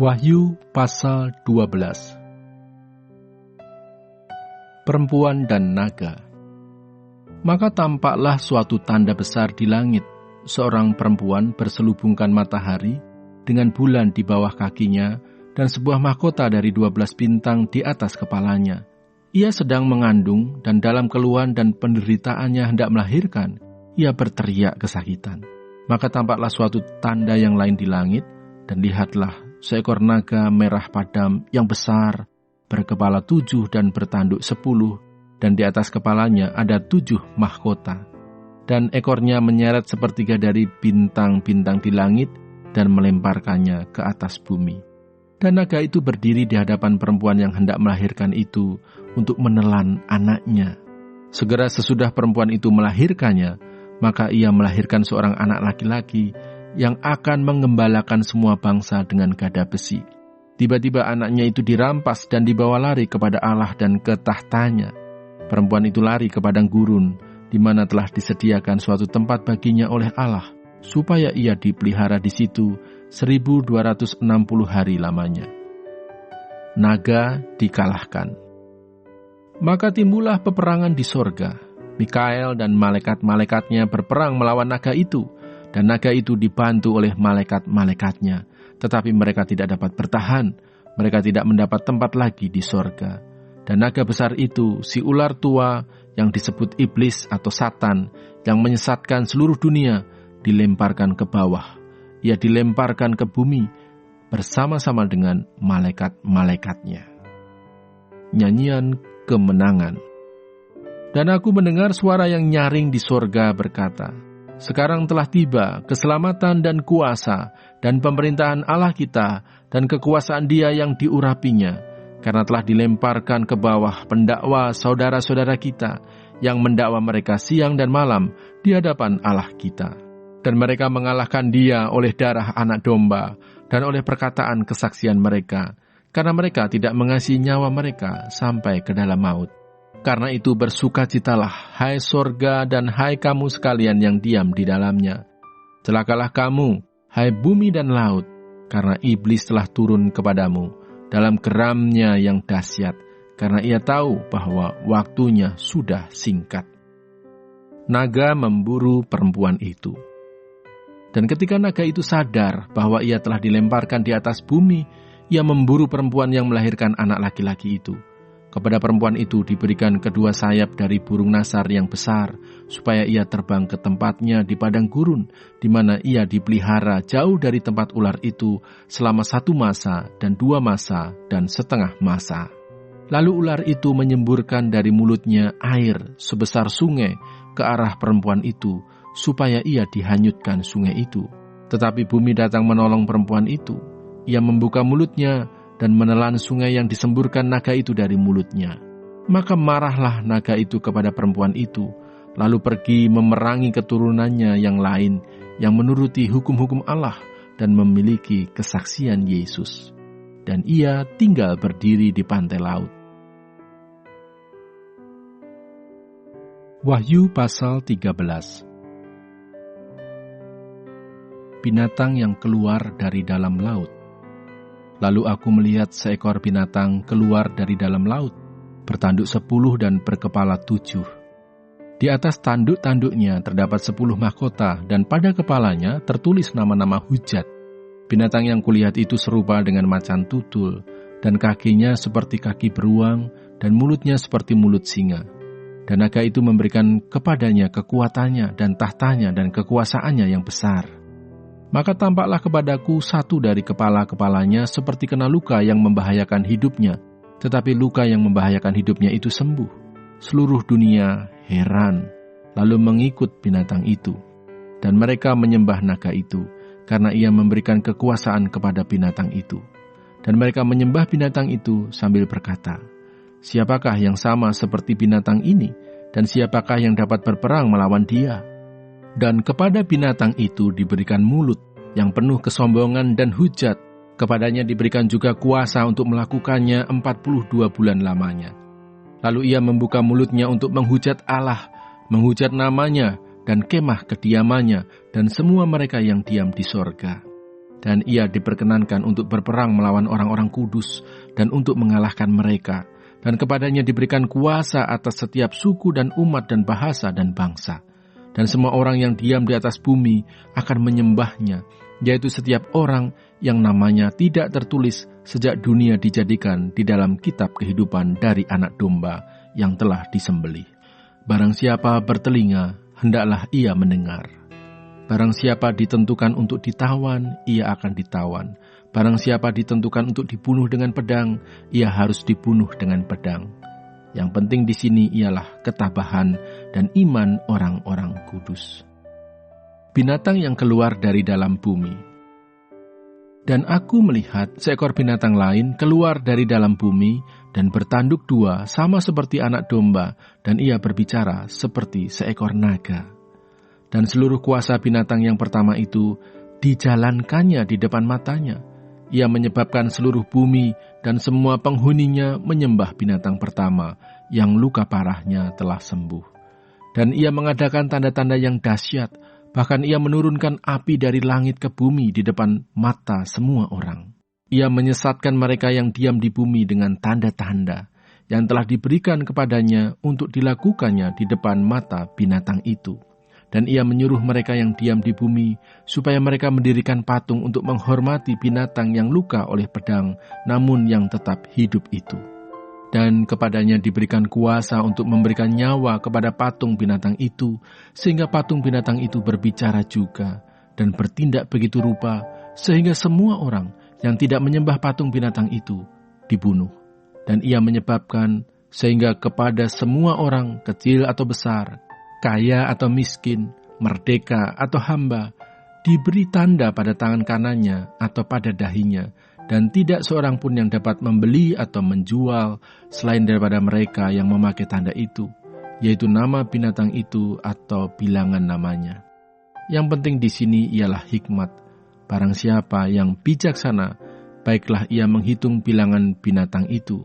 Wahyu pasal 12. Perempuan dan naga. Maka tampaklah suatu tanda besar di langit, seorang perempuan berselubungkan matahari dengan bulan di bawah kakinya dan sebuah mahkota dari 12 bintang di atas kepalanya. Ia sedang mengandung dan dalam keluhan dan penderitaannya hendak melahirkan, ia berteriak kesakitan. Maka tampaklah suatu tanda yang lain di langit, dan lihatlah seekor naga merah padam yang besar, berkepala 7 dan bertanduk 10, dan di atas kepalanya ada 7 mahkota. Dan ekornya menyeret sepertiga dari bintang-bintang di langit dan melemparkannya ke atas bumi. Dan naga itu berdiri di hadapan perempuan yang hendak melahirkan itu untuk menelan anaknya. Segera sesudah perempuan itu melahirkannya, maka ia melahirkan seorang anak laki-laki yang akan mengembalakan semua bangsa dengan gada besi. Tiba-tiba anaknya itu dirampas dan dibawa lari kepada Allah dan ke tahtanya. Perempuan itu lari ke padang gurun, di mana telah disediakan suatu tempat baginya oleh Allah, supaya ia dipelihara di situ 1260 hari lamanya. Naga dikalahkan. Maka timbullah peperangan di sorga. Mikael dan malaikat-malaikatnya berperang melawan naga itu, dan naga itu dibantu oleh malaikat-malaikatnya. Tetapi mereka tidak dapat bertahan, mereka tidak mendapat tempat lagi di sorga. Dan naga besar itu, si ular tua yang disebut iblis atau satan, yang menyesatkan seluruh dunia, dilemparkan ke bawah. Ia dilemparkan ke bumi bersama-sama dengan malaikat-malaikatnya. Nyanyian kemenangan. Dan aku mendengar suara yang nyaring di sorga berkata, sekarang telah tiba keselamatan dan kuasa dan pemerintahan Allah kita dan kekuasaan Dia yang diurapinya, karena telah dilemparkan ke bawah pendakwa saudara-saudara kita yang mendakwa mereka siang dan malam di hadapan Allah kita. Dan mereka mengalahkan Dia oleh darah anak domba dan oleh perkataan kesaksian mereka, karena mereka tidak mengasihi nyawa mereka sampai ke dalam maut. Karena itu bersukacitalah, hai sorga dan hai kamu sekalian yang diam di dalamnya. Celakalah kamu, hai bumi dan laut, karena iblis telah turun kepadamu dalam geramnya yang dahsyat, karena ia tahu bahwa waktunya sudah singkat. Naga memburu perempuan itu. Dan ketika naga itu sadar bahwa ia telah dilemparkan di atas bumi, ia memburu perempuan yang melahirkan anak laki-laki itu. Kepada perempuan itu diberikan kedua sayap dari burung nasar yang besar, supaya ia terbang ke tempatnya di padang gurun, di mana ia dipelihara jauh dari tempat ular itu selama 1 masa dan 2 masa dan setengah masa. Lalu ular itu menyemburkan dari mulutnya air sebesar sungai ke arah perempuan itu, supaya ia dihanyutkan sungai itu. Tetapi bumi datang menolong perempuan itu. Ia membuka mulutnya dan menelan sungai yang disemburkan naga itu dari mulutnya. Maka marahlah naga itu kepada perempuan itu, lalu pergi memerangi keturunannya yang lain, yang menuruti hukum-hukum Allah dan memiliki kesaksian Yesus. Dan ia tinggal berdiri di pantai laut. Wahyu pasal 13. Binatang yang keluar dari dalam laut. Lalu aku melihat seekor binatang keluar dari dalam laut, bertanduk 10 dan berkepala 7. Di atas tanduk-tanduknya terdapat 10 mahkota, dan pada kepalanya tertulis nama-nama hujat. Binatang yang kulihat itu serupa dengan macan tutul, dan kakinya seperti kaki beruang, dan mulutnya seperti mulut singa. Dan naga itu memberikan kepadanya kekuatannya dan tahtanya dan kekuasaannya yang besar. Maka tampaklah kepadaku satu dari kepala-kepalanya seperti kena luka yang membahayakan hidupnya, tetapi luka yang membahayakan hidupnya itu sembuh. Seluruh dunia heran, lalu mengikut binatang itu. Dan mereka menyembah naga itu, karena ia memberikan kekuasaan kepada binatang itu. Dan mereka menyembah binatang itu sambil berkata, siapakah yang sama seperti binatang ini, dan siapakah yang dapat berperang melawan dia? Dan kepada binatang itu diberikan mulut yang penuh kesombongan dan hujat. Kepadanya diberikan juga kuasa untuk melakukannya 42 bulan lamanya. Lalu ia membuka mulutnya untuk menghujat Allah, menghujat namanya dan kemah kediamannya dan semua mereka yang diam di sorga. dan ia diperkenankan untuk berperang melawan orang-orang kudus dan untuk mengalahkan mereka. Dan kepadanya diberikan kuasa atas setiap suku dan umat dan bahasa dan bangsa. Dan semua orang yang diam di atas bumi akan menyembahnya, yaitu setiap orang yang namanya tidak tertulis sejak dunia dijadikan di dalam kitab kehidupan dari Anak Domba yang telah disembelih. Barang siapa bertelinga, hendaklah ia mendengar. Barang siapa ditentukan untuk ditawan, ia akan ditawan. Barang siapa ditentukan untuk dibunuh dengan pedang, ia harus dibunuh dengan pedang. Yang penting di sini ialah ketabahan dan iman orang-orang kudus. Binatang yang keluar dari dalam bumi. Dan aku melihat seekor binatang lain keluar dari dalam bumi dan bertanduk dua sama seperti anak domba, dan ia berbicara seperti seekor naga. Dan seluruh kuasa binatang yang pertama itu dijalankannya di depan matanya. Ia menyebabkan seluruh bumi dan semua penghuninya menyembah binatang pertama yang luka parahnya telah sembuh. Dan ia mengadakan tanda-tanda yang dahsyat, bahkan ia menurunkan api dari langit ke bumi di depan mata semua orang. Ia menyesatkan mereka yang diam di bumi dengan tanda-tanda yang telah diberikan kepadanya untuk dilakukannya di depan mata binatang itu. Dan ia menyuruh mereka yang diam di bumi supaya mereka mendirikan patung untuk menghormati binatang yang luka oleh pedang, namun yang tetap hidup itu. Dan kepadanya diberikan kuasa untuk memberikan nyawa kepada patung binatang itu, sehingga patung binatang itu berbicara juga dan bertindak begitu rupa, sehingga semua orang yang tidak menyembah patung binatang itu dibunuh. Dan ia menyebabkan sehingga kepada semua orang, kecil atau besar, kaya atau miskin, merdeka atau hamba, diberi tanda pada tangan kanannya atau pada dahinya, dan tidak seorang pun yang dapat membeli atau menjual selain daripada mereka yang memakai tanda itu, yaitu nama binatang itu atau bilangan namanya. Yang penting di sini ialah hikmat. Barang siapa yang bijaksana, baiklah ia menghitung bilangan binatang itu,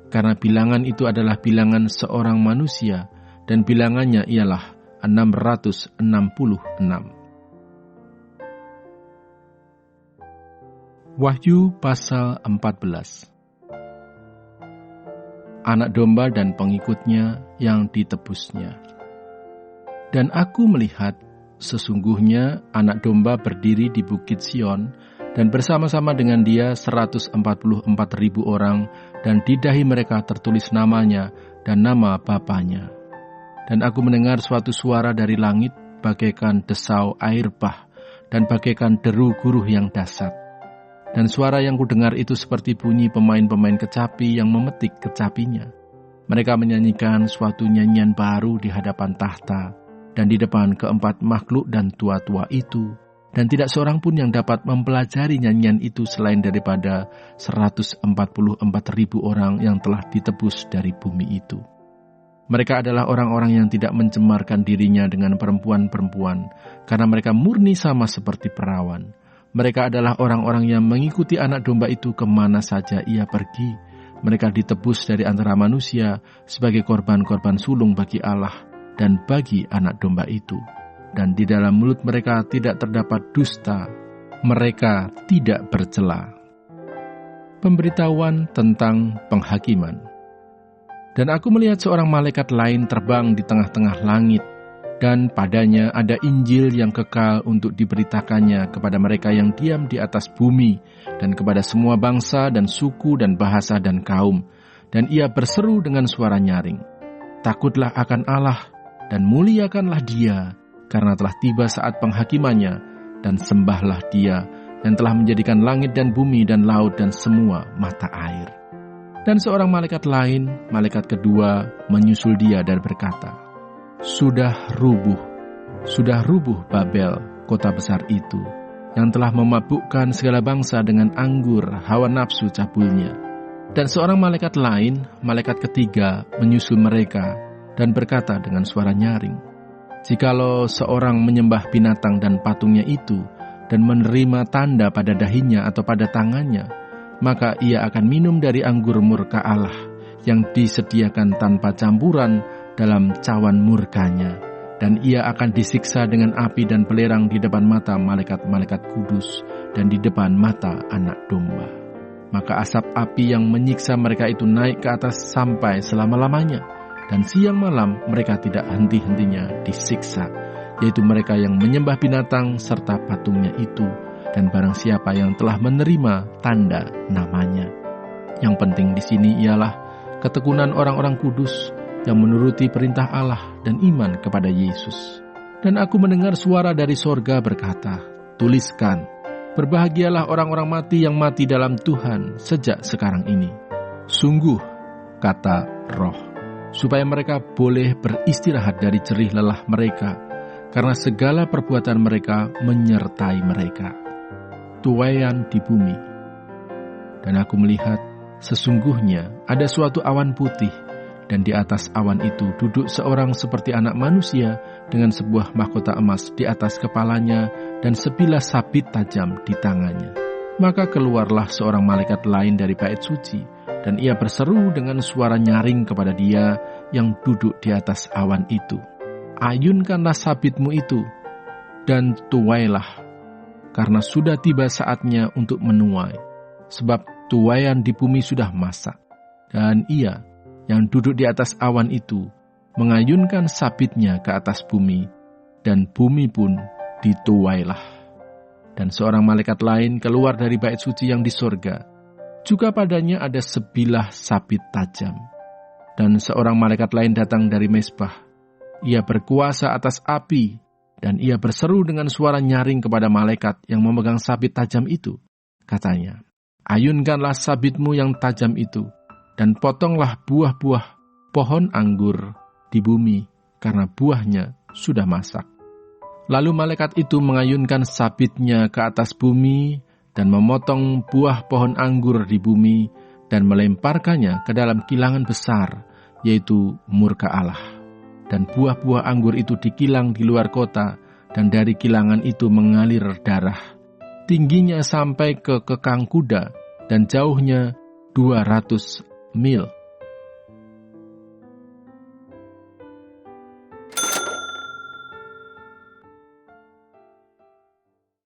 karena bilangan itu adalah bilangan seorang manusia, dan bilangannya ialah 666. Wahyu pasal 14. Anak domba dan pengikutnya yang ditebusnya. Dan aku melihat, sesungguhnya anak domba berdiri di bukit Sion, dan bersama-sama dengan dia 144.000 orang, dan di dahi mereka tertulis namanya dan nama Bapanya. Dan aku mendengar suatu suara dari langit bagaikan desau air bah dan bagaikan deru guruh yang dahsyat. Dan suara yang kudengar itu seperti bunyi pemain-pemain kecapi yang memetik kecapinya. Mereka menyanyikan suatu nyanyian baru di hadapan tahta dan di depan keempat makhluk dan tua-tua itu. Dan tidak seorang pun yang dapat mempelajari nyanyian itu selain daripada 144.000 orang yang telah ditebus dari bumi itu. Mereka adalah orang-orang yang tidak mencemarkan dirinya dengan perempuan-perempuan, karena mereka murni sama seperti perawan. Mereka adalah orang-orang yang mengikuti anak domba itu kemana saja ia pergi. Mereka ditebus dari antara manusia sebagai korban-korban sulung bagi Allah dan bagi anak domba itu. Dan di dalam mulut mereka tidak terdapat dusta. Mereka tidak bercela. Pemberitahuan tentang penghakiman. Dan aku melihat seorang malaikat lain terbang di tengah-tengah langit, dan padanya ada Injil yang kekal untuk diberitakannya kepada mereka yang diam di atas bumi, dan kepada semua bangsa dan suku dan bahasa dan kaum. Dan ia berseru dengan suara nyaring, "Takutlah akan Allah, dan muliakanlah Dia, karena telah tiba saat penghakimannya, dan sembahlah Dia, yang telah menjadikan langit dan bumi dan laut dan semua mata air." Dan seorang malaikat lain, malaikat kedua, menyusul dia dan berkata, Sudah rubuh Babel, kota besar itu, yang telah memabukkan segala bangsa dengan anggur hawa nafsu cabulnya. Dan seorang malaikat lain, malaikat ketiga, menyusul mereka dan berkata dengan suara nyaring, Jikalau seorang menyembah binatang dan patungnya itu, dan menerima tanda pada dahinya atau pada tangannya, maka ia akan minum dari anggur murka Allah yang disediakan tanpa campuran dalam cawan murkanya, dan ia akan disiksa dengan api dan belerang di depan mata malaikat-malaikat kudus dan di depan mata Anak Domba. Maka asap api yang menyiksa mereka itu naik ke atas sampai selama-lamanya, dan siang malam mereka tidak henti-hentinya disiksa, yaitu mereka yang menyembah binatang serta patungnya itu, dan barang siapa yang telah menerima tanda namanya. Yang penting di sini ialah ketekunan orang-orang kudus yang menuruti perintah Allah dan iman kepada Yesus. Dan aku mendengar suara dari sorga berkata, "Tuliskan, berbahagialah orang-orang mati yang mati dalam Tuhan sejak sekarang ini. Sungguh," kata Roh, "supaya mereka boleh beristirahat dari jerih lelah mereka, karena segala perbuatan mereka menyertai mereka." Tuaian di bumi. Dan aku melihat, sesungguhnya ada suatu awan putih, dan di atas awan itu duduk seorang seperti anak manusia dengan sebuah mahkota emas di atas kepalanya dan sebilah sabit tajam di tangannya. Maka keluarlah seorang malaikat lain dari bait suci, dan ia berseru dengan suara nyaring kepada dia yang duduk di atas awan itu, "Ayunkanlah sabitmu itu, dan tuailah, karena sudah tiba saatnya untuk menuai, sebab tuaian di bumi sudah masak." Dan ia yang duduk di atas awan itu mengayunkan sabitnya ke atas bumi, dan bumi pun dituailah. Dan seorang malaikat lain keluar dari bait suci yang di sorga, juga padanya ada sebilah sabit tajam. Dan seorang malaikat lain datang dari mezbah. Ia berkuasa atas api, dan ia berseru dengan suara nyaring kepada malaikat yang memegang sabit tajam itu. Katanya, "Ayunkanlah sabitmu yang tajam itu, dan potonglah buah-buah pohon anggur di bumi, karena buahnya sudah masak." Lalu malaikat itu mengayunkan sabitnya ke atas bumi dan memotong buah pohon anggur di bumi dan melemparkannya ke dalam kilangan besar, yaitu murka Allah. Dan buah-buah anggur itu dikilang di luar kota, dan dari kilangan itu mengalir darah. Tingginya sampai ke kekang kuda, dan jauhnya 200 mil.